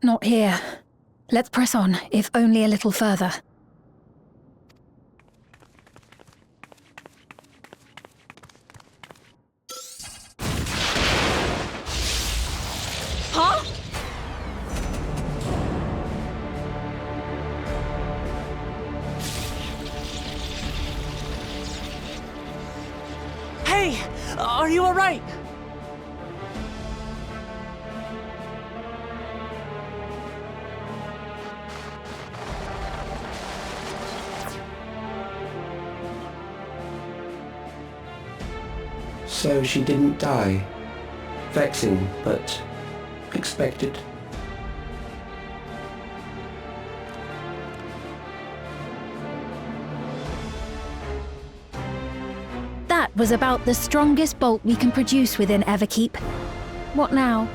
Not here. Let's press on, if only a little further. Huh? Hey! Are you alright? So she didn't die. Vexing, but expected. That was about the strongest bolt we can produce within Everkeep. What now?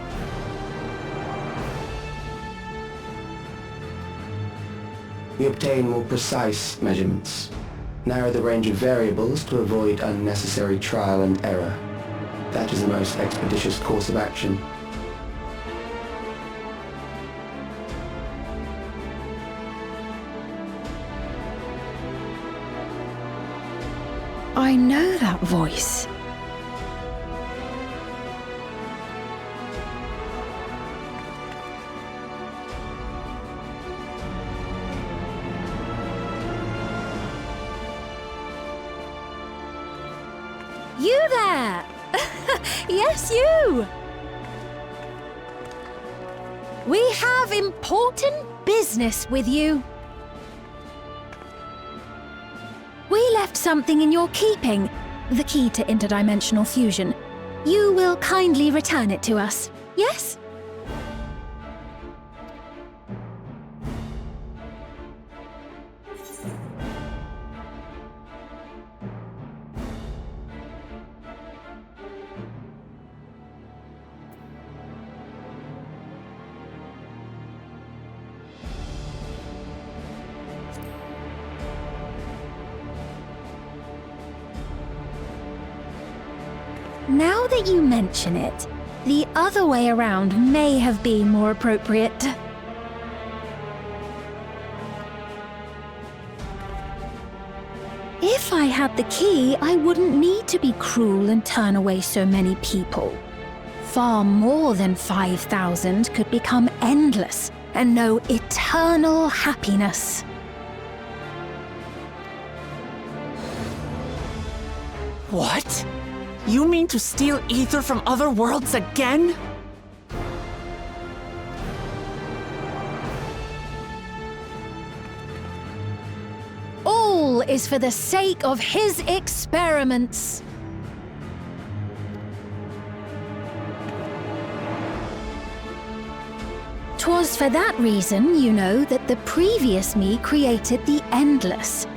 We obtain more precise measurements. Narrow the range of variables to avoid unnecessary trial and error. That is the most expeditious course of action. I know that voice. You there! Yes, you! We have important business with you. We left something in your keeping, the key to interdimensional fusion. You will kindly return it to us, yes? Now that you mention it, the other way around may have been more appropriate. If I had the key, I wouldn't need to be cruel and turn away so many people. Far more than 5,000 could become endless and know eternal happiness. What? You mean to steal ether from other worlds again? All is for the sake of his experiments. Twas for that reason, you know, that the previous me created the Endless.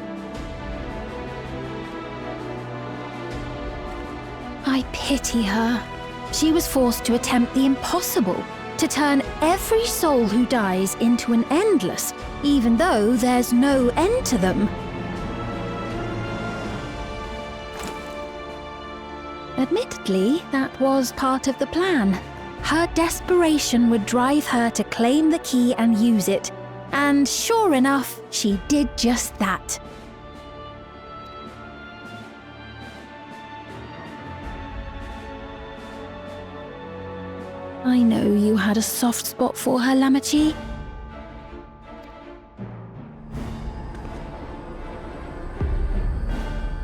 I pity her. She was forced to attempt the impossible, to turn every soul who dies into an Endless, even though there's no end to them. Admittedly, that was part of the plan. Her desperation would drive her to claim the key and use it, and sure enough, she did just that. I know you had a soft spot for her, Lamachi.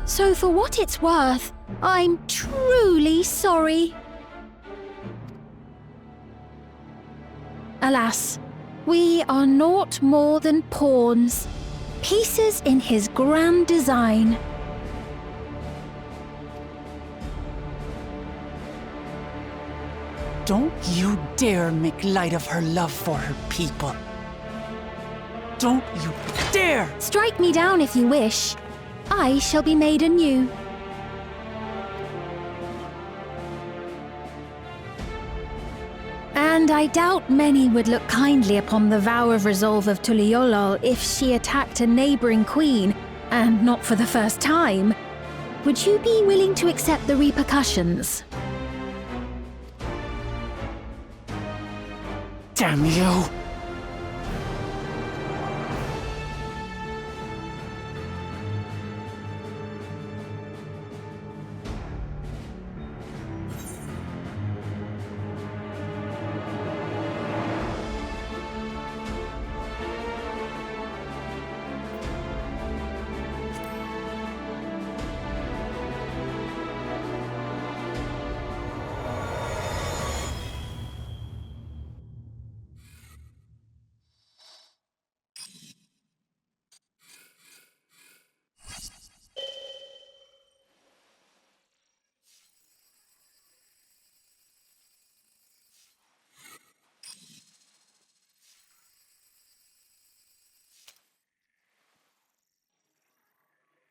So for what it's worth, I'm truly sorry. Alas, we are naught more than pawns, pieces in his grand design. Don't you dare make light of her love for her people. Don't you dare! Strike me down if you wish. I shall be made anew. And I doubt many would look kindly upon the vow of resolve of Tuliolol if she attacked a neighboring queen, and not for the first time. Would you be willing to accept the repercussions? Damn you!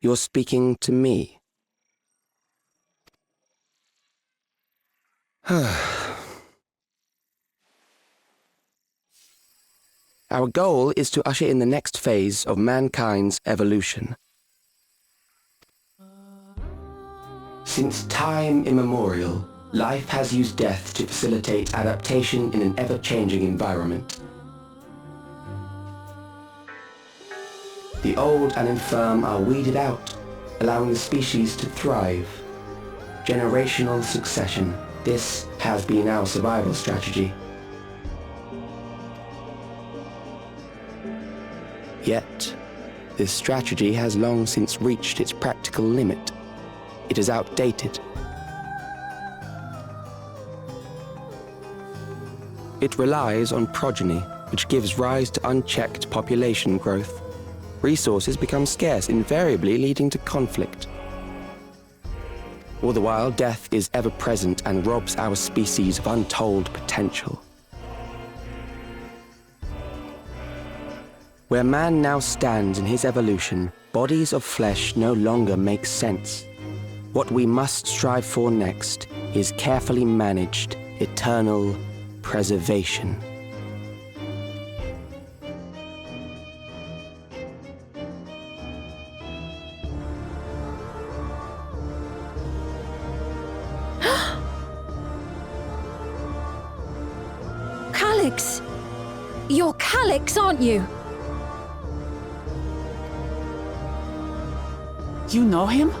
You're speaking to me. Our goal is to usher in the next phase of mankind's evolution. Since time immemorial, life has used death to facilitate adaptation in an ever-changing environment. The old and infirm are weeded out, allowing the species to thrive. Generational succession. This has been our survival strategy. Yet, this strategy has long since reached its practical limit. It is outdated. It relies on progeny, which gives rise to unchecked population growth. Resources become scarce, invariably leading to conflict. All the while, death is ever present and robs our species of untold potential. Where man now stands in his evolution, bodies of flesh no longer make sense. What we must strive for next is carefully managed, eternal preservation. Calyx! You're Calyx, aren't you? You know him?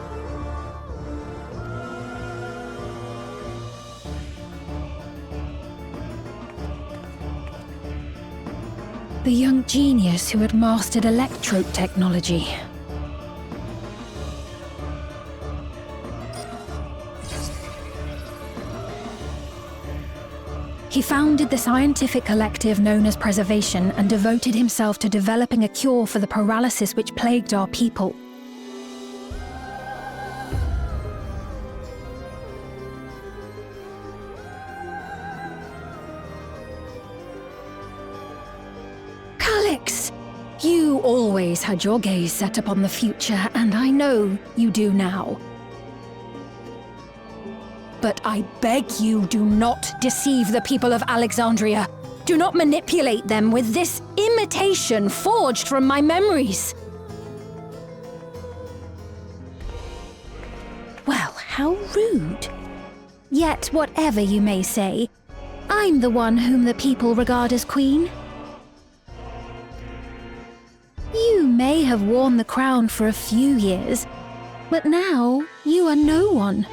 The young genius who had mastered electrode technology. He founded the scientific collective known as Preservation and devoted himself to developing a cure for the paralysis which plagued our people. Calyx! You always had your gaze set upon the future, and I know you do now. But I beg you, do not deceive the people of Alexandria. Do not manipulate them with this imitation forged from my memories. Well, how rude. Yet, whatever you may say, I'm the one whom the people regard as queen. You may have worn the crown for a few years, but now you are no one.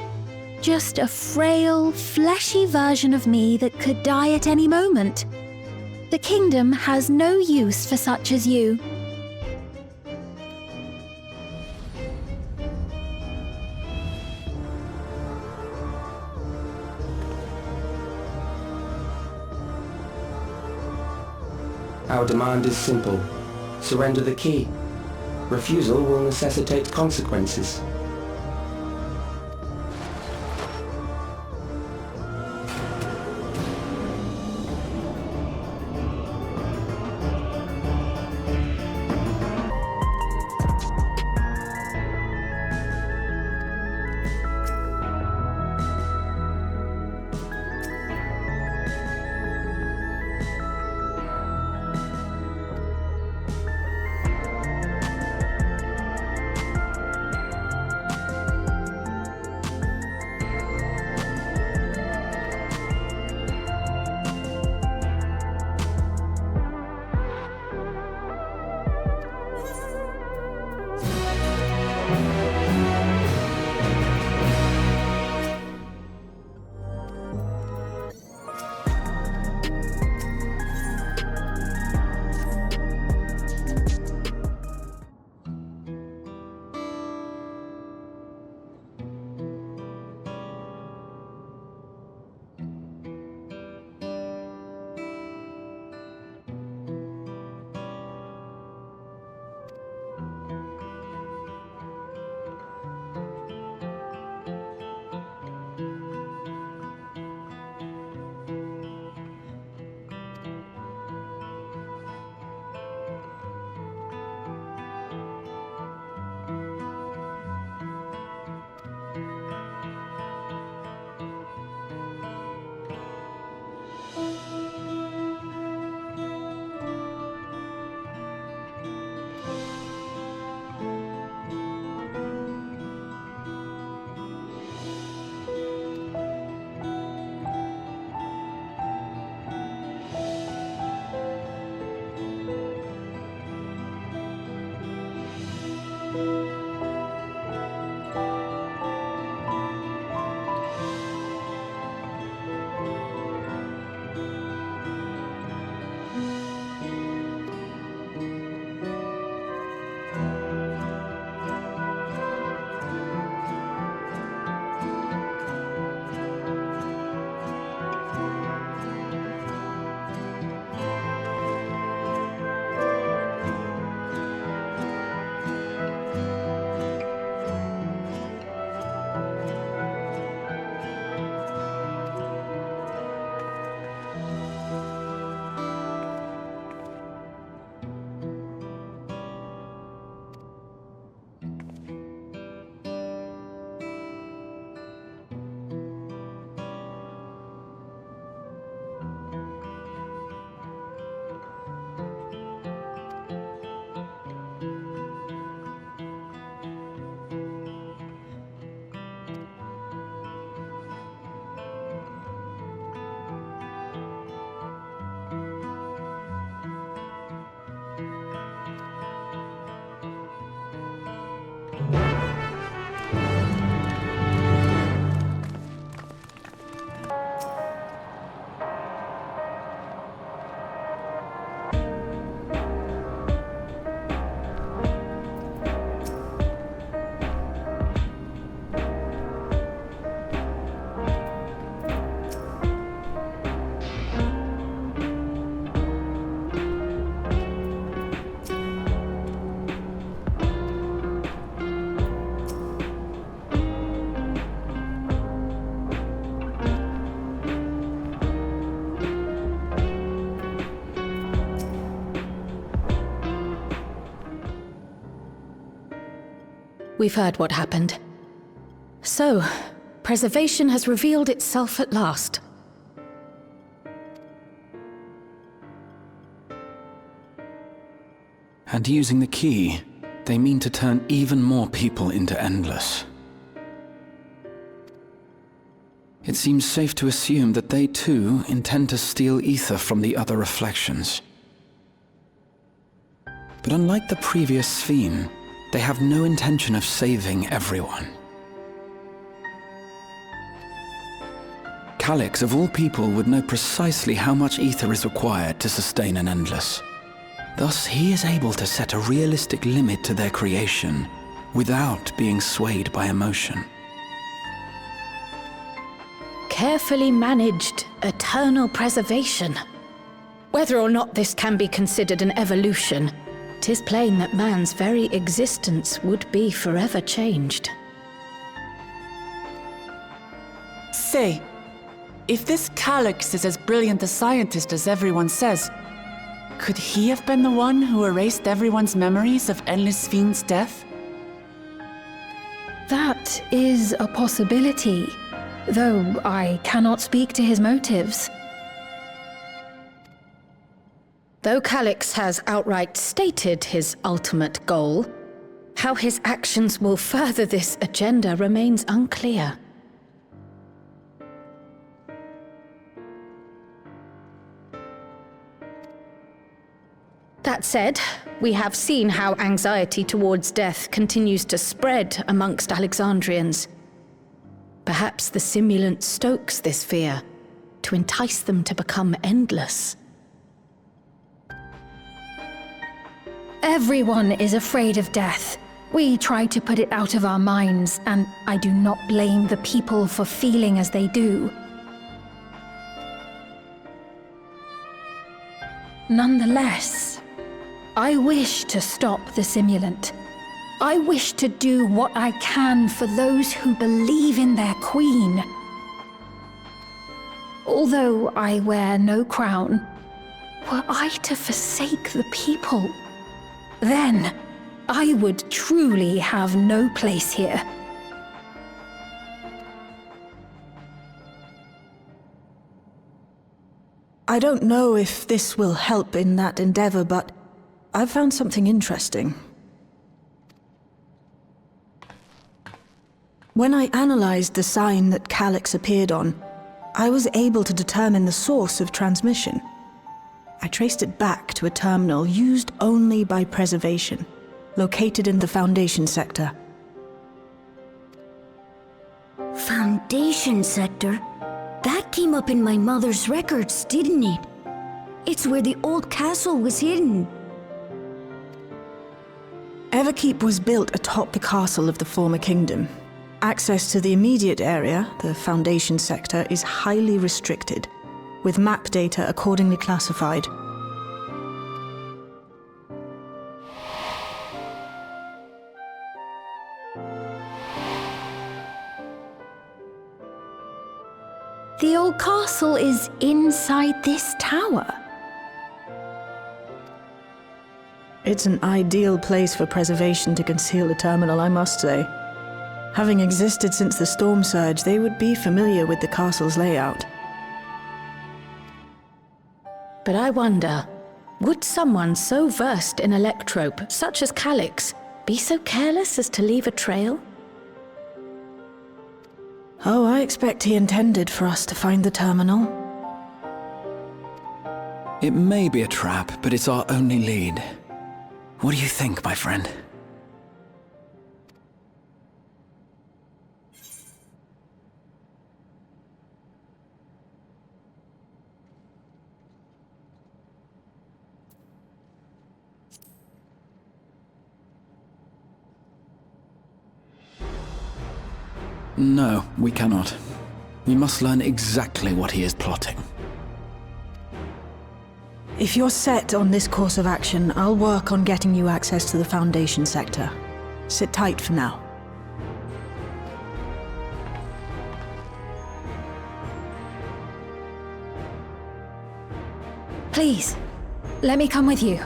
Just a frail, fleshy version of me that could die at any moment. The kingdom has no use for such as you. Our demand is simple. Surrender the key. Refusal will necessitate consequences. We've heard what happened. So, preservation has revealed itself at last. And using the key, they mean to turn even more people into Endless. It seems safe to assume that they too intend to steal ether from the other reflections. But unlike the previous Sphere, they have no intention of saving everyone. Calyx, of all people, would know precisely how much ether is required to sustain an Endless. Thus, he is able to set a realistic limit to their creation without being swayed by emotion. Carefully managed eternal preservation. Whether or not this can be considered an evolution, 'tis plain that man's very existence would be forever changed. Say, if this Calyx is as brilliant a scientist as everyone says, could he have been the one who erased everyone's memories of Endless Sphere's death? That is a possibility, though I cannot speak to his motives. Though Calyx has outright stated his ultimate goal, how his actions will further this agenda remains unclear. That said, we have seen how anxiety towards death continues to spread amongst Alexandrians. Perhaps the simulant stokes this fear to entice them to become endless. Everyone is afraid of death. We try to put it out of our minds, and I do not blame the people for feeling as they do. Nonetheless, I wish to stop the simulant. I wish to do what I can for those who believe in their queen. Although I wear no crown, were I to forsake the people, then I would truly have no place here. I don't know if this will help in that endeavor, but I've found something interesting. When I analyzed the sign that Calyx appeared on, I was able to determine the source of transmission. I traced it back to a terminal used only by preservation. located in the Foundation sector. Foundation sector? That came up in my mother's records, didn't it? It's where the old castle was hidden. Everkeep was built atop the castle of the former kingdom. Access to the immediate area, the Foundation sector, is highly restricted, with map data accordingly classified. The old castle is inside this tower. It's an ideal place for preservation to conceal the terminal, I must say. Having existed since the storm surge, they would be familiar with the castle's layout. But I wonder, would someone so versed in electrope, such as Calix, be so careless as to leave a trail? Oh, I expect he intended for us to find the terminal. It may be a trap, but it's our only lead. What do you think, my friend? No, we cannot. We must learn exactly what he is plotting. If you're set on this course of action, I'll work on getting you access to the Foundation sector. Sit tight for now. Please, let me come with you.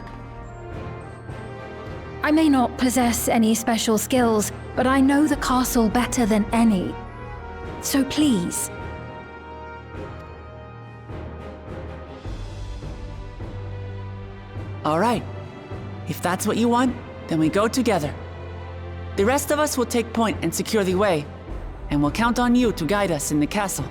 I may not possess any special skills, but I know the castle better than any. So please. All right. If that's what you want, then we go together. The rest of us will take point and secure the way, and we'll count on you to guide us in the castle.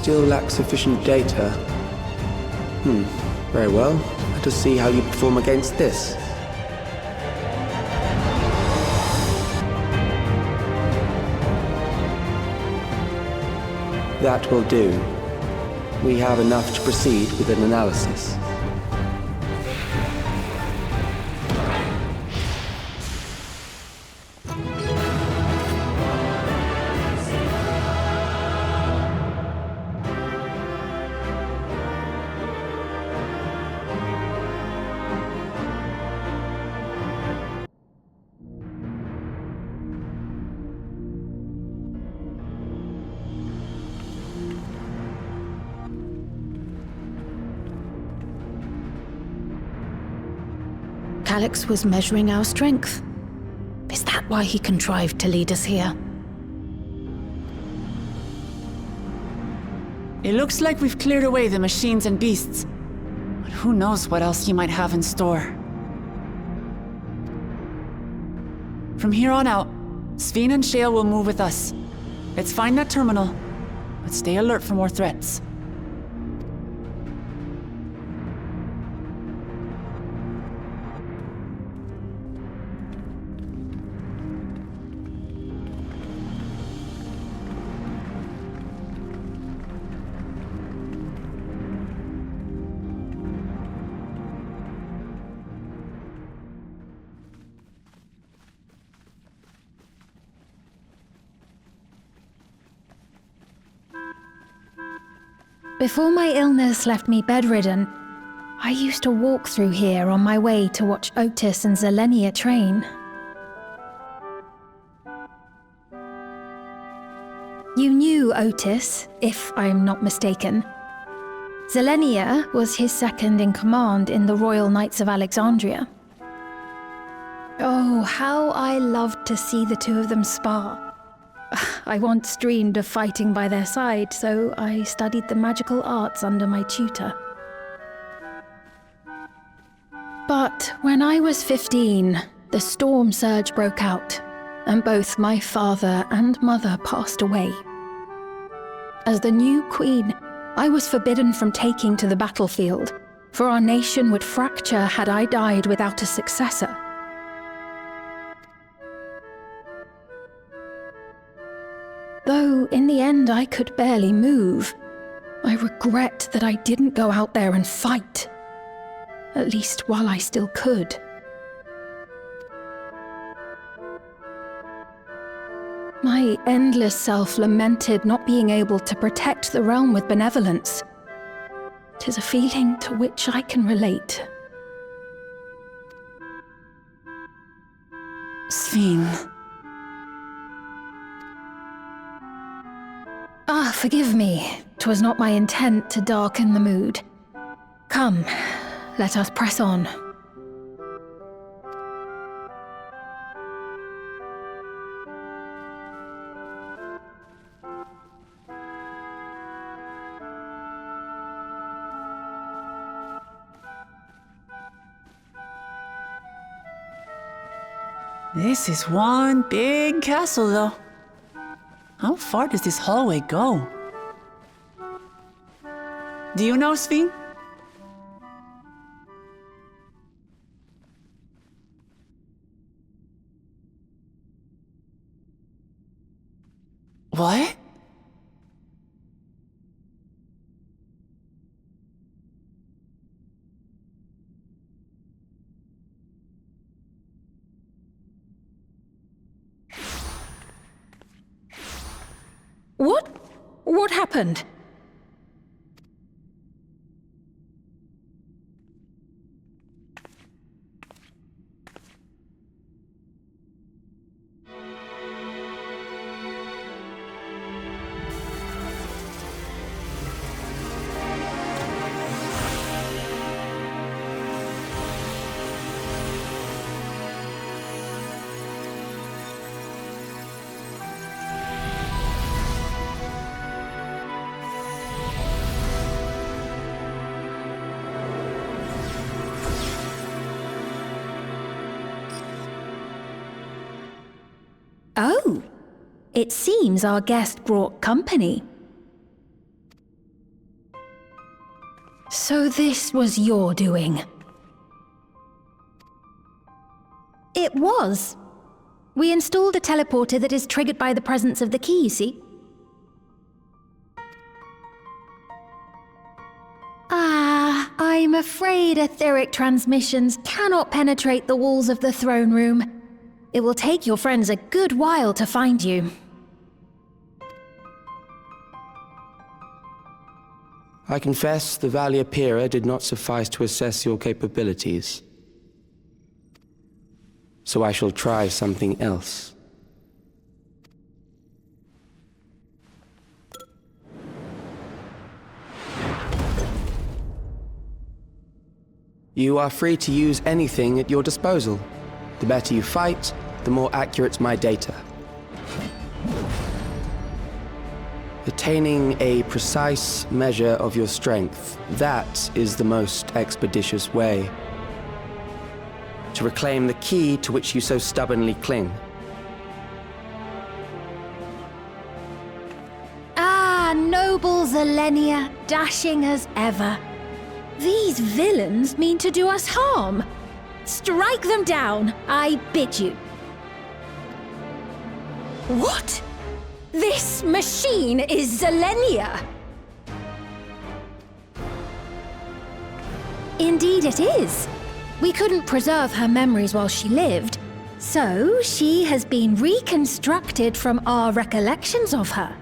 still lack sufficient data. Very well. Let us see how you perform against this. That will do. We have enough to proceed with an analysis. Calix was measuring our strength. Is that why he contrived to lead us here? It looks like we've cleared away the machines and beasts. But who knows what else he might have in store. From here on out, Sven and Shale will move with us. Let's find that terminal, but stay alert for more threats. Before my illness left me bedridden, I used to walk through here on my way to watch Otis and Zelenia train. You knew Otis, if I'm not mistaken. Zelenia was his second in command in the Royal Knights of Alexandria. Oh, how I loved to see the two of them spar. I once dreamed of fighting by their side, so I studied the magical arts under my tutor. But when I was 15, the storm surge broke out, and both my father and mother passed away. As the new queen, I was forbidden from taking to the battlefield, for our nation would fracture had I died without a successor. Though in the end I could barely move, I regret that I didn't go out there and fight. At least while I still could. My endless self lamented not being able to protect the realm with benevolence. 'Tis a feeling to which I can relate. Sven. Forgive me. 'Twas not my intent to darken the mood. Come, let us press on. This is one big castle, though. How far does this hallway go? Do you know, Sven? What? What happened? Oh, it seems our guest brought company. So this was your doing? It was. We installed a teleporter that is triggered by the presence of the key, you see? Ah, I'm afraid etheric transmissions cannot penetrate the walls of the throne room. It will take your friends a good while to find you. I confess the Valia Pira did not suffice to assess your capabilities. So I shall try something else. You are free to use anything at your disposal. The better you fight, the more accurate my data. Attaining a precise measure of your strength, that is the most expeditious way to reclaim the key to which you so stubbornly cling. Ah, noble Zelenia, dashing as ever. These villains mean to do us harm. Strike them down, I bid you. What? This machine is Zelenia! Indeed it is. We couldn't preserve her memories while she lived, so she has been reconstructed from our recollections of her.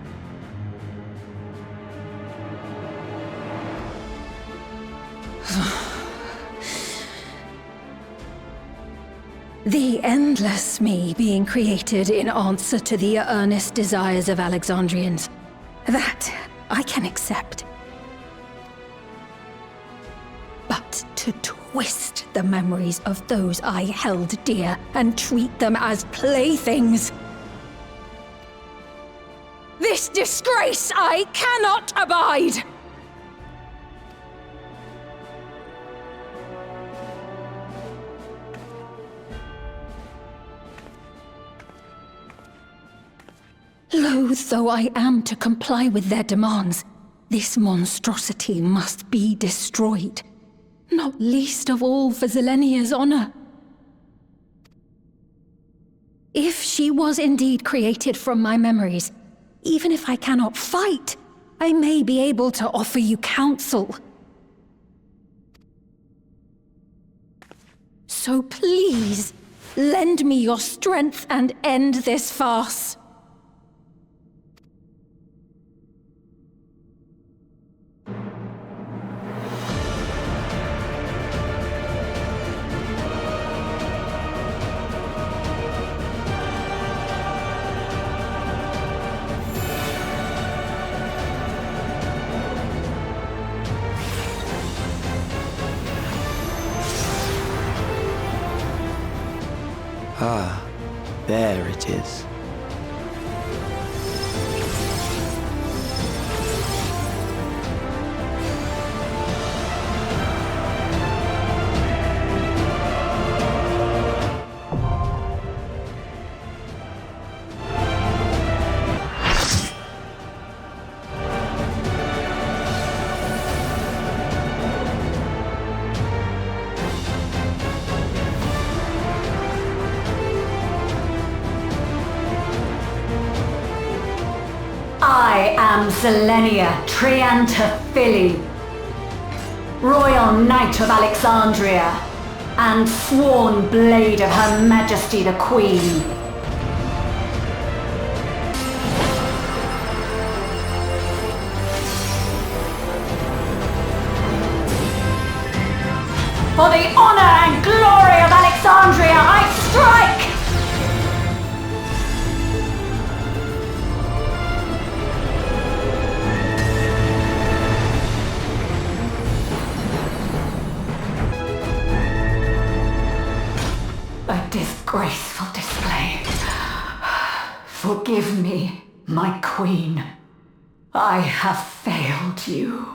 The endless me being created in answer to the earnest desires of Alexandrians. That I can accept. But to twist the memories of those I held dear and treat them as playthings. This disgrace I cannot abide! Loath though I am to comply with their demands, this monstrosity must be destroyed. Not least of all for Zelenia's honor. If she was indeed created from my memories, even if I cannot fight, I may be able to offer you counsel. So please, lend me your strength and end this farce. Ah, there it is. I am Zelenia Trianta Phili, Royal Knight of Alexandria, and sworn blade of Her Majesty the Queen. For the honor and glory of Alexandria, I strike! A disgraceful display. Forgive me, my queen. I have failed you.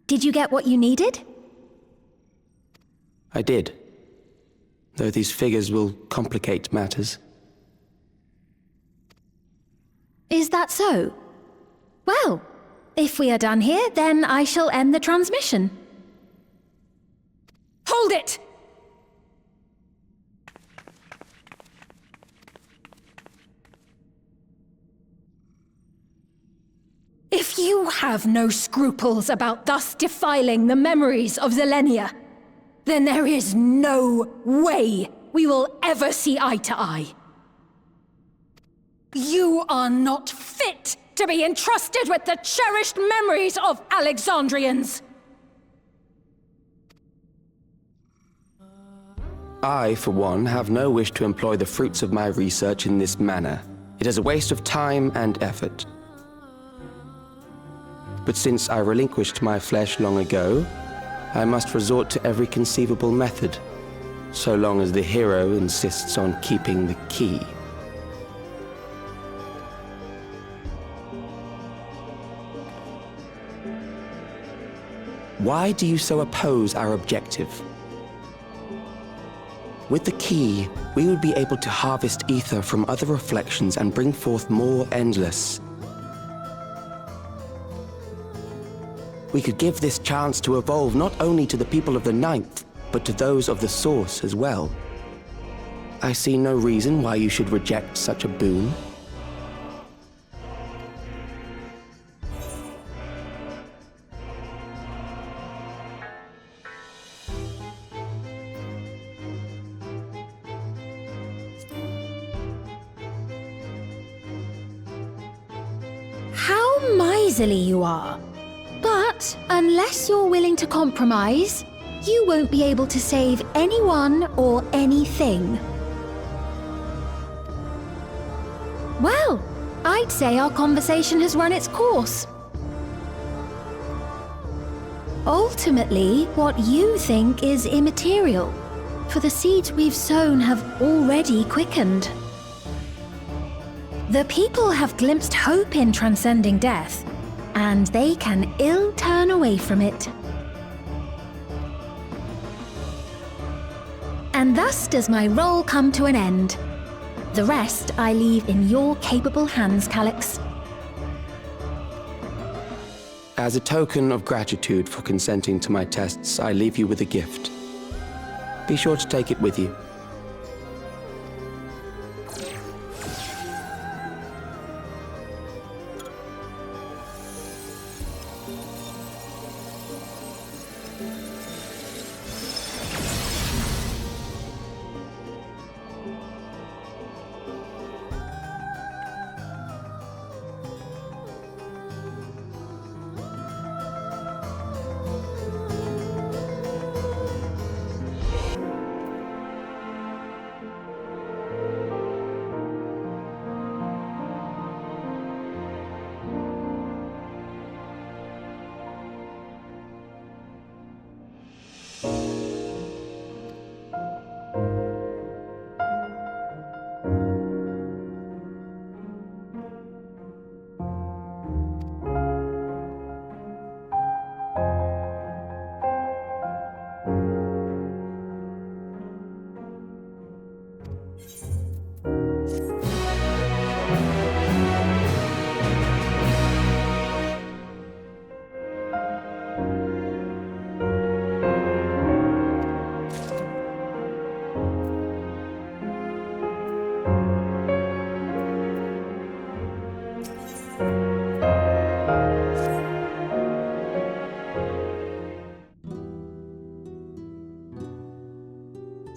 Did you get what you needed? I did. Though these figures will complicate matters. Is that so? Well, if we are done here, then I shall end the transmission. Hold it! If you have no scruples about thus defiling the memories of Zelenia, then there is no way we will ever see eye to eye. You are not fit to be entrusted with the cherished memories of Alexandrians. I, for one, have no wish to employ the fruits of my research in this manner. It is a waste of time and effort. But since I relinquished my flesh long ago, I must resort to every conceivable method, so long as the hero insists on keeping the key. Why do you so oppose our objective? With the key, we would be able to harvest ether from other reflections and bring forth more endless. We could give this chance to evolve not only to the people of the Ninth, but to those of the Source as well. I see no reason why you should reject such a boon. How miserly you are. But unless you're willing to compromise, you won't be able to save anyone or anything. Well, I'd say our conversation has run its course. Ultimately, what you think is immaterial, for the seeds we've sown have already quickened. The people have glimpsed hope in transcending death, and they can ill turn away from it. And thus does my role come to an end. The rest I leave in your capable hands, Calyx. As a token of gratitude for consenting to my tests, I leave you with a gift. Be sure to take it with you.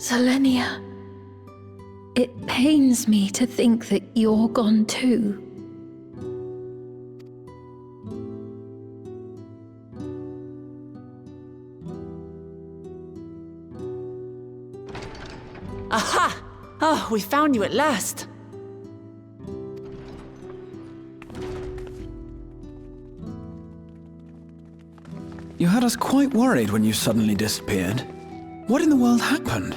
Zelenia, it pains me to think that you're gone too. Aha! Oh, we found you at last. You had us quite worried when you suddenly disappeared. What in the world happened?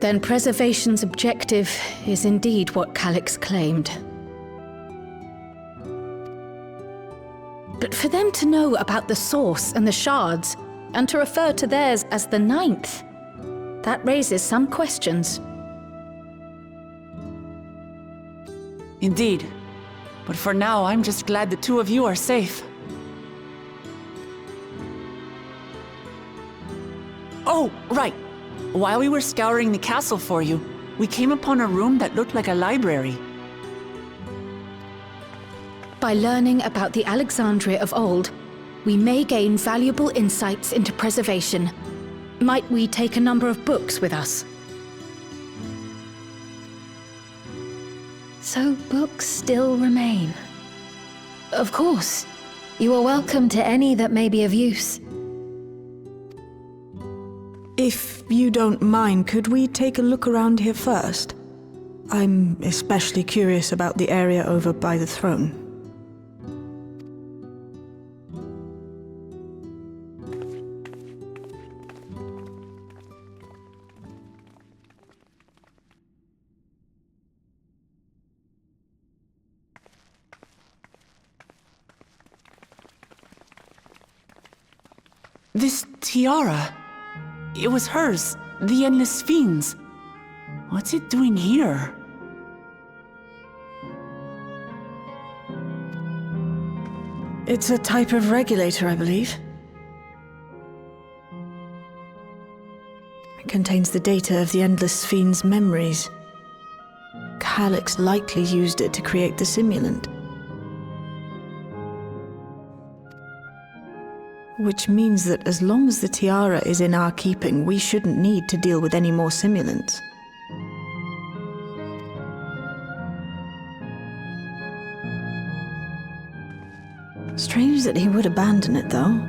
Then preservation's objective is indeed what Calix claimed. But for them to know about the source and the shards, and to refer to theirs as the ninth, that raises some questions. Indeed. But for now, I'm just glad the two of you are safe. Oh, right. While we were scouring the castle for you, we came upon a room that looked like a library. By learning about the Alexandria of old, we may gain valuable insights into preservation. Might we take a number of books with us? So books still remain. Of course. You are welcome to any that may be of use. If you don't mind, could we take a look around here first? I'm especially curious about the area over by the throne. This tiara. It was hers, the Endless Fiend's. What's it doing here? It's a type of regulator, I believe. It contains the data of the Endless Fiend's memories. Calix likely used it to create the simulant. Which means that as long as the tiara is in our keeping, we shouldn't need to deal with any more simulants. Strange that he would abandon it, though.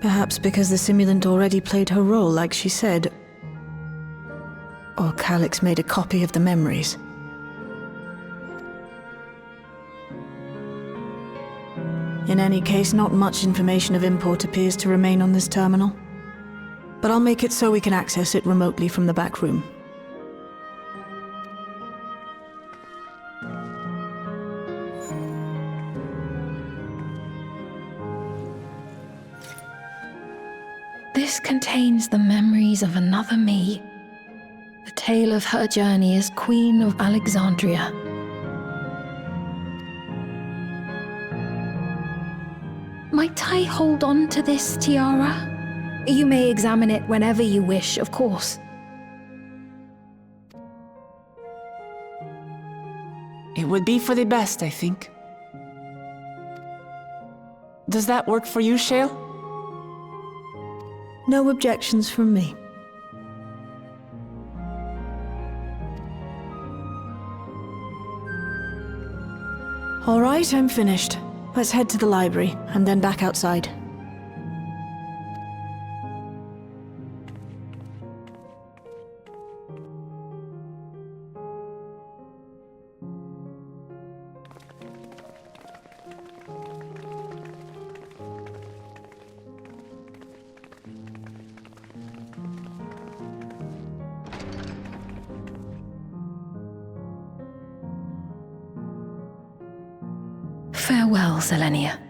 Perhaps because the simulant already played her role, like she said. Or Calix made a copy of the memories. In any case, not much information of import appears to remain on this terminal. But I'll make it so we can access it remotely from the back room. This contains the memories of another me. The tale of her journey as Queen of Alexandria. Might I hold on to this tiara? You may examine it whenever you wish, of course. It would be for the best, I think. Does that work for you, Shale? No objections from me. All right, I'm finished. Let's head to the library, and then back outside. Farewell, Selenia.